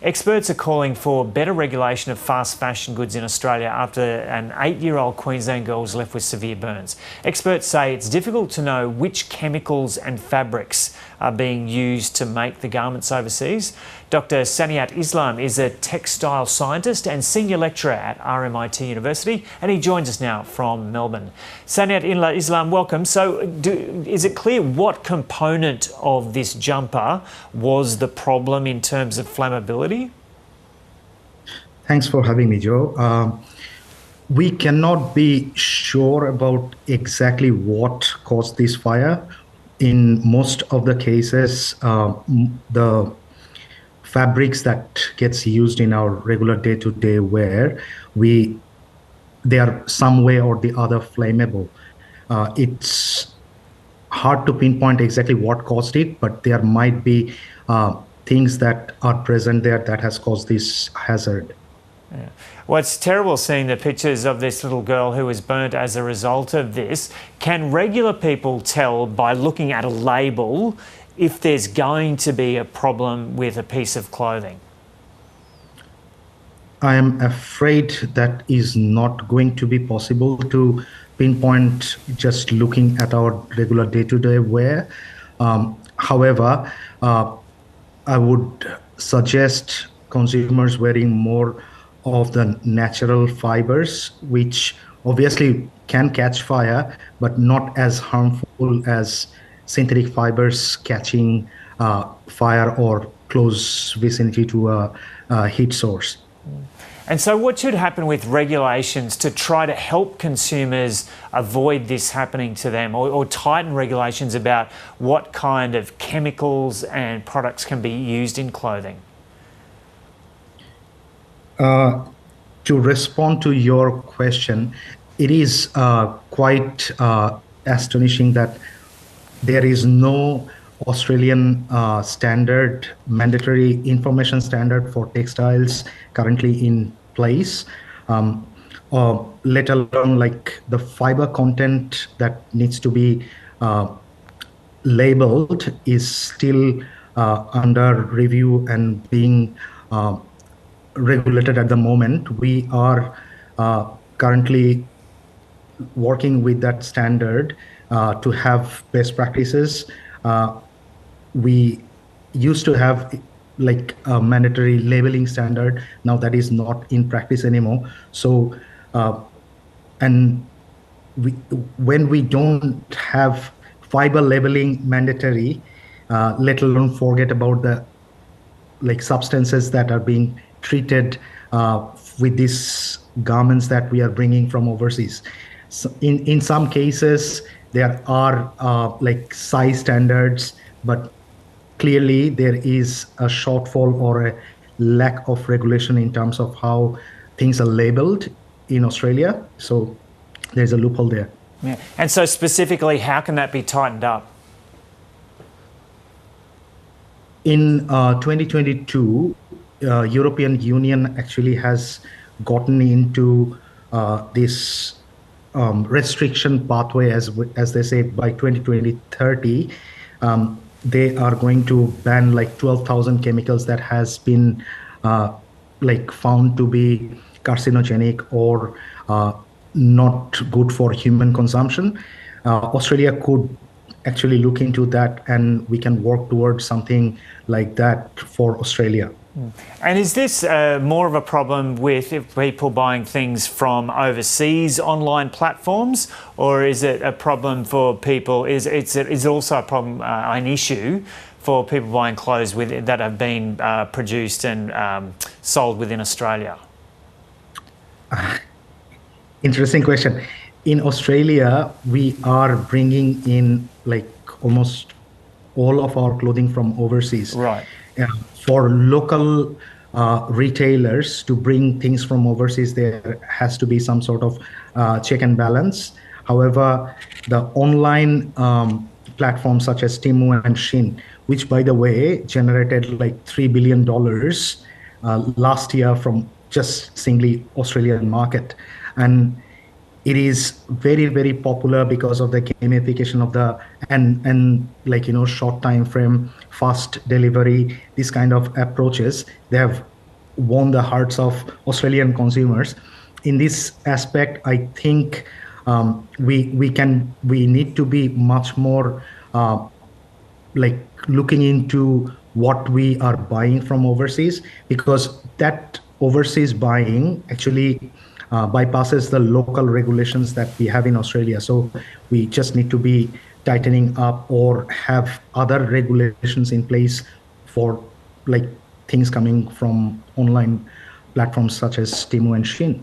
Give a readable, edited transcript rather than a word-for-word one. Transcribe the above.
Experts are calling for better regulation of fast fashion goods in Australia after an 8-year-old Queensland girl was left with severe burns. Experts say it's difficult to know which chemicals and fabrics are being used to make the garments overseas. Dr. Saniat Islam is a textile scientist and senior lecturer at RMIT University, and he joins us now from Melbourne. Saniat Islam, welcome. So is it clear what component of this jumper was the problem in terms of flammability? Thanks for having me, Joe. We cannot be sure about exactly what caused this fire. In most of the cases, the fabrics that gets used in our regular day-to-day wear, they are some way or the other flammable. It's hard to pinpoint exactly what caused it, but there might be things that are present there that has caused this hazard. Yeah. Well, it's terrible seeing the pictures of this little girl who was burnt as a result of this. Can regular people tell by looking at a label if there's going to be a problem with a piece of clothing? I am afraid that is not going to be possible to pinpoint just looking at our regular day-to-day wear. However, I would suggest consumers wearing more of the natural fibers, which obviously can catch fire, but not as harmful as synthetic fibers catching fire or close vicinity to a heat source. And so what should happen with regulations to try to help consumers avoid this happening to them, or tighten regulations about what kind of chemicals and products can be used in clothing? To respond to your question, it is quite astonishing that there is no Australian standard, mandatory information standard for textiles currently in place, let alone like the fiber content that needs to be labeled is still under review and being regulated at the moment. We are currently working with that standard to have best practices. We used to have like a mandatory labeling standard. Now that is not in practice anymore. So, when we don't have fiber labeling mandatory, let alone forget about the like substances that are being treated with these garments that we are bringing from overseas. So in some cases, there are like size standards, but clearly there is a shortfall or a lack of regulation in terms of how things are labeled in Australia. So there's a loophole there. Yeah. And so specifically, how can that be tightened up? In 2022, European Union actually has gotten into this restriction pathway, as they say, by 2030. They are going to ban like 12,000 chemicals that has been like found to be carcinogenic or not good for human consumption. Australia could actually look into that, and we can work towards something like that for Australia. And is this more of a problem with people buying things from overseas online platforms, or is it a problem for people? Is it also a problem, an issue for people buying clothes that have been produced and sold within Australia? Interesting question. In Australia, we are bringing in like almost all of our clothing from overseas. Right. For local retailers to bring things from overseas, there has to be some sort of check and balance. However, the online platforms such as Temu and Shein, which by the way generated like $3 billion last year from just singly Australian market, and it is very, very popular because of the gamification of the and like short time frame, fast delivery, these kind of approaches. They have won the hearts of Australian consumers. In this aspect, I think we need to be much more like looking into what we are buying from overseas, because that overseas buying actually bypasses the local regulations that we have in Australia. So we just need to be tightening up or have other regulations in place for like things coming from online platforms such as Temu and Shein.